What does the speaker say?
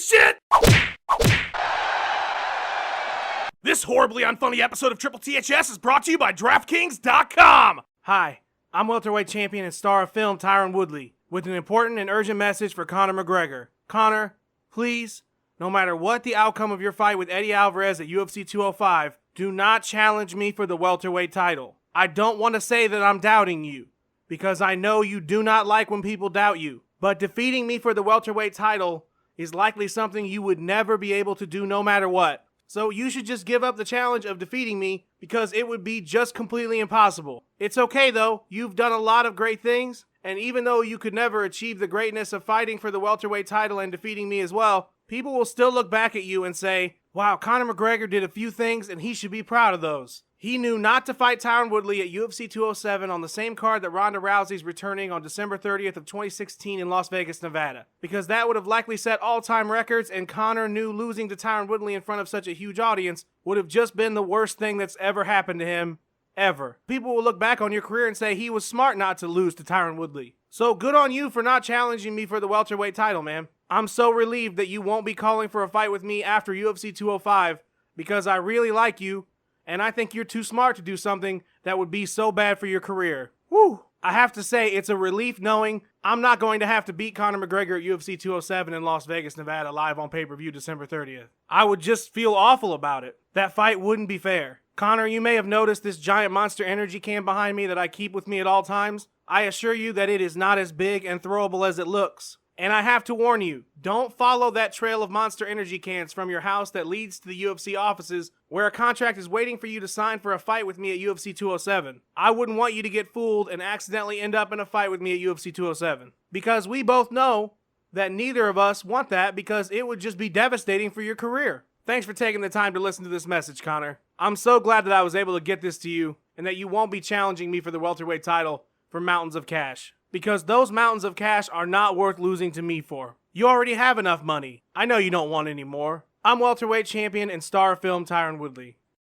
shit! This horribly unfunny episode of Triple THS is brought to you by DraftKings.com! Hi, I'm welterweight champion and star of film Tyron Woodley, with an important and urgent message for Conor McGregor. Conor, please, no matter what the outcome of your fight with Eddie Alvarez at UFC 205, do not challenge me for the welterweight title. I don't want to say that I'm doubting you, because I know you do not like when people doubt you, but defeating me for the welterweight title is likely something you would never be able to do no matter what. So you should just give up the challenge of defeating me, because it would be just completely impossible. It's okay though, you've done a lot of great things, and even though you could never achieve the greatness of fighting for the welterweight title and defeating me as well, people will still look back at you and say, wow, Conor McGregor did a few things and he should be proud of those. He knew not to fight Tyron Woodley at UFC 207 on the same card that Ronda Rousey's returning on December 30th of 2016 in Las Vegas, Nevada, because that would have likely set all-time records, and Conor knew losing to Tyron Woodley in front of such a huge audience would have just been the worst thing that's ever happened to him, ever. People will look back on your career and say he was smart not to lose to Tyron Woodley. So good on you for not challenging me for the welterweight title, man. I'm so relieved that you won't be calling for a fight with me after UFC 205, because I really like you, and I think you're too smart to do something that would be so bad for your career. Whew. I have to say, it's a relief knowing I'm not going to have to beat Conor McGregor at UFC 207 in Las Vegas, Nevada, live on pay-per-view December 30th. I would just feel awful about it. That fight wouldn't be fair. Conor, you may have noticed this giant Monster Energy can behind me that I keep with me at all times. I assure you that it is not as big and throwable as it looks. And I have to warn you, don't follow that trail of Monster Energy cans from your house that leads to the UFC offices where a contract is waiting for you to sign for a fight with me at UFC 207. I wouldn't want you to get fooled and accidentally end up in a fight with me at UFC 207. Because we both know that neither of us want that, because it would just be devastating for your career. Thanks for taking the time to listen to this message, Conor. I'm so glad that I was able to get this to you and that you won't be challenging me for the welterweight title for mountains of cash. Because those mountains of cash are not worth losing to me for. You already have enough money. I know you don't want any more. I'm welterweight champion and star of film Tyron Woodley.